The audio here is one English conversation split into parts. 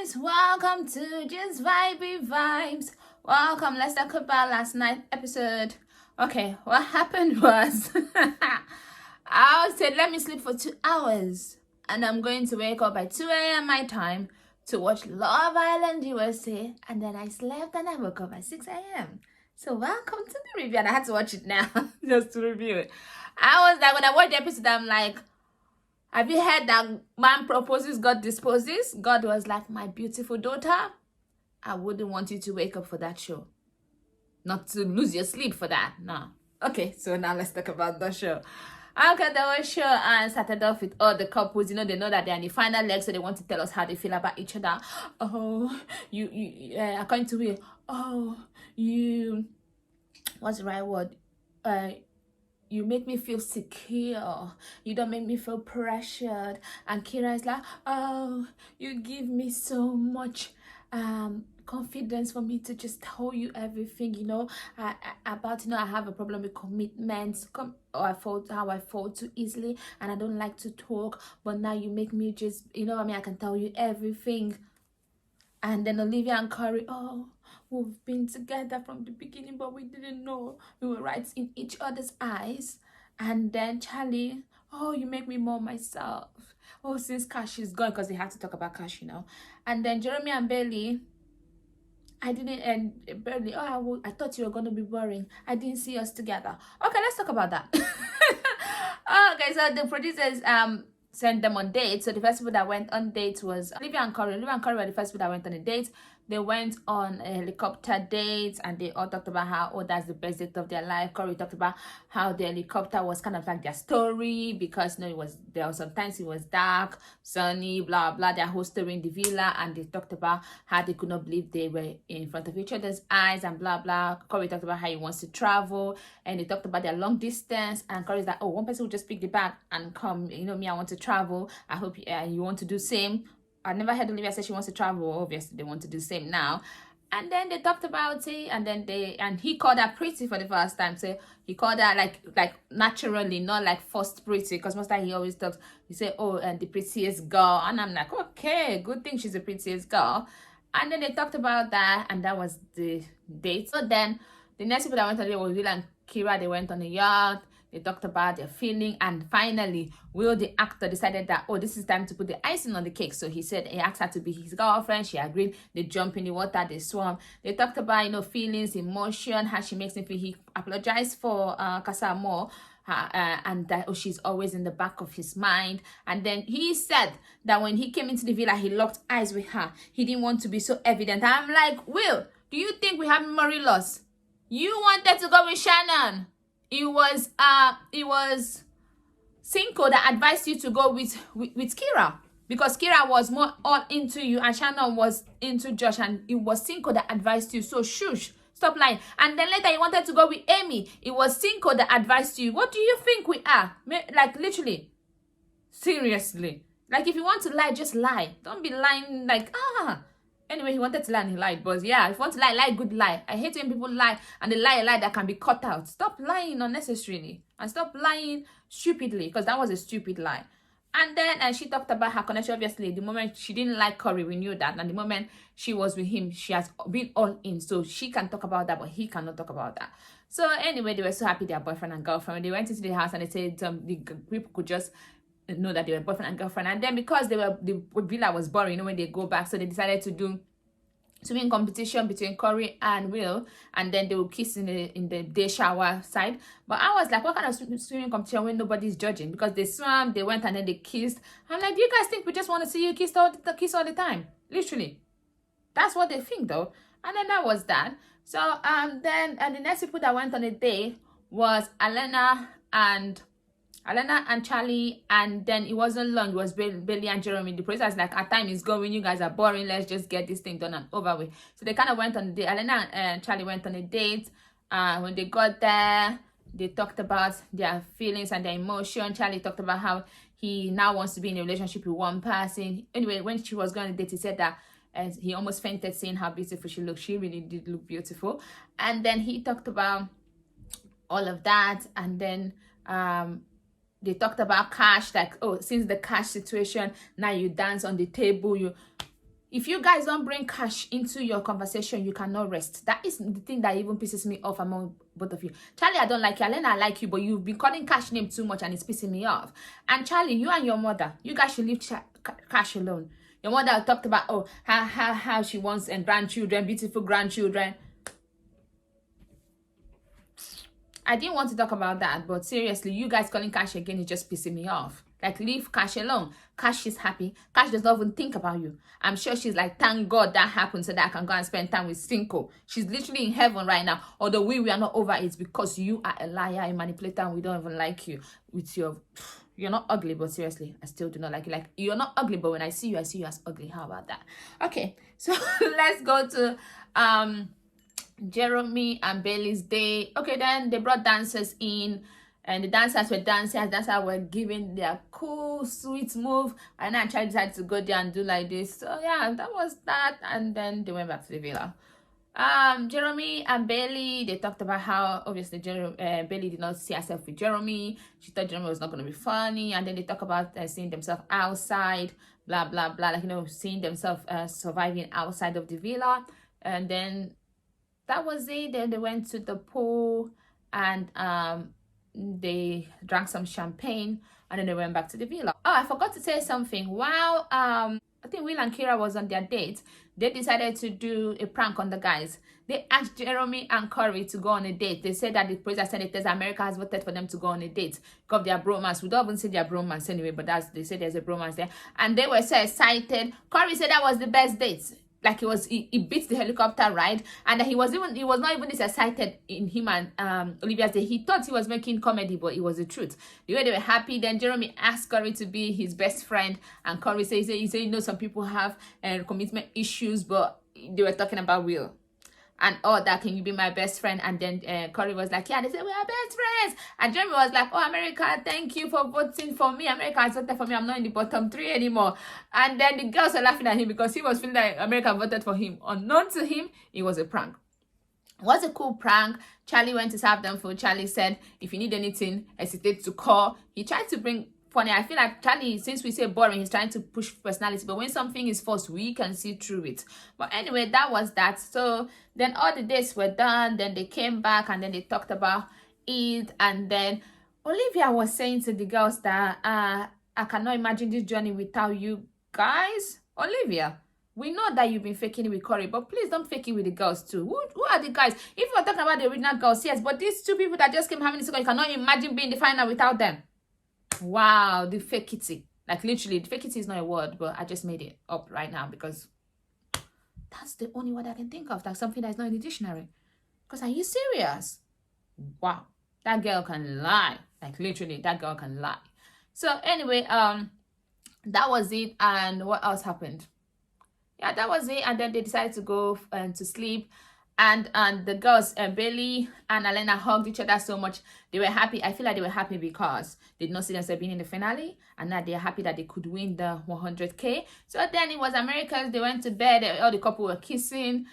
guys, welcome to Just Vibey Vibes. Welcome. Let's talk about last night's episode. Okay, what happened was I said let me sleep for 2 hours and I'm going to wake up by 2 a.m. my time to watch Love Island USA, and then I slept and I woke up at 6 a.m. So welcome to the review, and I had to watch it now just to review it. I was like, when I watched the episode, I'm like, have you heard that man proposes, God disposes? God was like, my beautiful daughter, I wouldn't want you to wake up for that show. Not to lose your sleep for that. No. Okay, so now let's talk about the show. Okay, the whole show started off with all the couples. You know, they know that they're in the final leg, so they want to tell us how they feel about each other. Oh, according to Will, what's the right word? You make me feel secure. You don't make me feel pressured. And Kira is like, oh, you give me so much confidence for me to just tell you everything, you know, I have a problem with commitments, or how I fall too easily, and I don't like to talk, but now you make me just, you know what I mean, I can tell you everything. And then Olivia and Curry, oh, we've been together from the beginning, but we didn't know we were right in each other's eyes. And then Charlie, oh, you make me more myself. Oh, since Cash is gone, because they had to talk about Cash, you know. And then Jeremy and Bailey, Bailey, oh, I thought you were going to be boring. I didn't see us together. Okay, let's talk about that. Okay, so the producers sent them on dates. So the first people that went on dates was Olivia and Curry. Olivia and Curry were the first people that went on a date. They went on a helicopter date, and they all talked about how, oh, that's the best date of their life. Curry talked about how the helicopter was kind of like their story, because, you know, there was sometimes it was dark, sunny, blah blah, their whole story in the villa. And they talked about how they could not believe they were in front of each other's eyes and blah blah. Curry talked about how he wants to travel, and they talked about their long distance. And Curry's like, oh, one person will just pick the bag and come, you know, me, I want to travel, I hope you want to do same. I never heard Olivia say she wants to travel. Obviously, they want to do the same now. And then they talked about it, and then he called her pretty for the first time. So he called her like naturally, not like forced pretty, because most time he always talks, he said, oh, and the prettiest girl. And I'm like, okay, good thing she's the prettiest girl. And then they talked about that, and that was the date. So then the next people that went on the date was Will and Kira. They went on a yacht. They talked about their feeling, and finally, Will, the actor, decided that, oh, this is time to put the icing on the cake. So he said he asked her to be his girlfriend. She agreed. They jump in the water, they swam. They talked about, you know, feelings, emotion, how she makes him feel. He apologized for Casa more, and that, oh, she's always in the back of his mind. And then he said that when he came into the villa, he locked eyes with her. He didn't want to be so evident. I'm like, Will, do you think we have memory loss? You wanted to go with Shannon. It was Cinco that advised you to go with Kira, because Kira was more all into you and Shannon was into Josh, and it was Cinco that advised you. So shush, stop lying. And then later you wanted to go with Amy. It was Cinco that advised you. What do you think we are? Like, literally, seriously. Like, if you want to lie, just lie. Don't be lying like, Anyway, he wanted to lie and he lied. But yeah, if you want to lie, lie good lie. I hate when people lie and they lie a lie that can be cut out. Stop lying unnecessarily. And stop lying stupidly, because that was a stupid lie. And then she talked about her connection. Obviously, the moment she didn't like Curry, we knew that. And the moment she was with him, she has been all in. So she can talk about that, but he cannot talk about that. So anyway, they were so happy they were boyfriend and girlfriend. When they went into the house and they said the people could just know that they were boyfriend and girlfriend. And then because the villa was boring, you know, when they go back, so they decided to do swimming competition between Curry and Will, and then they will kiss in the day shower side. But I was like, what kind of swimming competition when nobody's judging? Because they swam, they went, and then they kissed. I'm like, do you guys think we just want to see you kiss all the time? Literally, that's what they think though. And then that was that. So then the next people that went on a day was Alena and Charlie, and then it wasn't long. It was Bailey and Jeremy. The producer's like, our time is going, you guys are boring, let's just get this thing done and over with. So they kind of went on a date. Alena and Charlie went on a date. When they got there, they talked about their feelings and their emotion. Charlie talked about how he now wants to be in a relationship with one person. Anyway, when she was going on a date, he said that he almost fainted seeing how beautiful she looked. She really did look beautiful. And then he talked about all of that, and then they talked about Cash, like, oh, since the Cash situation, now you dance on the table, If you guys don't bring cash into your conversation, you cannot rest. That is the thing that even pisses me off among both of you. Charlie, I don't like you. Elena, I like you, but you've been calling Cash name too much and it's pissing me off. And Charlie, you and your mother, you guys should leave Cash alone. Your mother talked about, oh, how she wants and grandchildren, beautiful grandchildren. I didn't want to talk about that, but seriously, you guys calling Cash again is just pissing me off. Like, leave Cash alone. Cash is happy. Cash does not even think about you. I'm sure she's like, thank God that happened so that I can go and spend time with Cinco. She's literally in heaven right now. Although we are not over it because you are a liar, a manipulator, and we don't even like you with your... You're not ugly, but seriously, I still do not like you. Like, you're not ugly, but when I see you as ugly. How about that? Okay, so let's go to... Jeremy and Bailey's day. Okay, then they brought dancers in, and the dancers were dancing. Dancers were giving their cool, sweet move, and then Charlie decided to go there and do like this. So yeah, that was that, and then they went back to the villa. Jeremy and Bailey, they talked about how obviously Bailey did not see herself with Jeremy. She thought Jeremy was not going to be funny, and then they talk about seeing themselves outside, blah blah blah, like, you know, seeing themselves surviving outside of the villa. And then that was it. Then they went to the pool and they drank some champagne, and then they went back to the villa. Oh, I forgot to say something. While I think Will and Kira was on their date, they decided to do a prank on the guys. They asked Jeremy and Curry to go on a date. They said that the president senators America has voted for them to go on a date because of their bromance. We don't even say their bromance anyway, but they said there's a bromance there, and they were so excited. Curry said that was the best date. Like, he beats the helicopter ride, and he was not even this excited in him and Olivia's day. He thought he was making comedy, but it was the truth. The way they were happy. Then Jeremy asked Curry to be his best friend, and Curry said, he said, you know, some people have commitment issues, but they were talking about Will and all that. Can you be my best friend? And then Curry was like, yeah. They said, we are best friends. And Jeremy was like, oh, America, thank you for voting for me. America has voted for me. I'm not in the bottom 3 anymore. And then the girls were laughing at him because he was feeling like America voted for him. Unknown to him, it was a prank. It was a cool prank. Charlie went to serve them food. Charlie said, if you need anything, hesitate to call. He tried to bring funny. I feel like Charlie, since we say boring, he's trying to push personality, but when something is forced, we can see through it. But anyway, that was that. So then all the days were done. Then they came back, and then they talked about it. And then Olivia was saying to the girls that I cannot imagine this journey without you guys. Olivia, we know that you've been faking it with Curry, but please don't fake it with the girls too. Who are the guys? If we're talking about the original girls, yes, but these 2 people that just came having this, you cannot imagine being the final without them. Wow, the fakity. Like, literally, the fakity is not a word, but I just made it up right now because that's the only word I can think of. That's something that's not in the dictionary. Because are you serious? Wow, that girl can lie. Like, literally, that girl can lie. So anyway, that was it. And what else happened? Yeah, that was it. And then they decided to go to sleep. And the girls, Bailey and Elena, hugged each other so much. They were happy. I feel like they were happy because they did not see themselves being in the finale. And now they're happy that they could win the 100K. So then it was Americans. They went to bed. All the couple were kissing.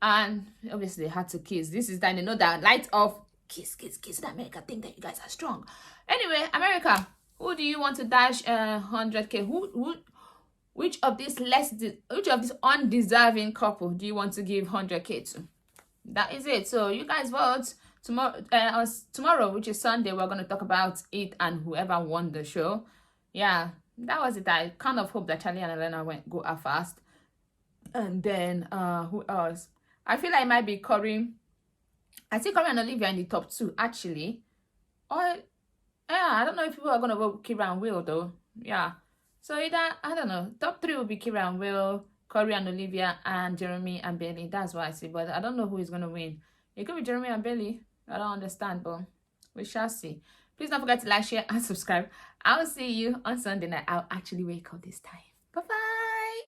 And obviously they had to kiss. This is time they know that light off. Kiss, kiss, kiss. The America think that you guys are strong. Anyway, America, who do you want to dash 100K? Which of this undeserving couple do you want to give 100K to? That is it. So you guys vote. Tomorrow, which is Sunday, we're going to talk about it and whoever won the show. Yeah, that was it. I kind of hope that Charlie and Elena go out fast. And then who else? I feel like it might be Curry. I think Curry and Olivia in the top 2 actually. Or yeah, I don't know if people are going to vote Kira and Will though. Yeah. So either, I don't know, top 3 will be Kira and Will, Curry and Olivia, and Jeremy and Bailey. That's what I see. But I don't know who is going to win. It could be Jeremy and Bailey. I don't understand, but we shall see. Please don't forget to like, share, and subscribe. I'll see you on Sunday night. I'll actually wake up this time.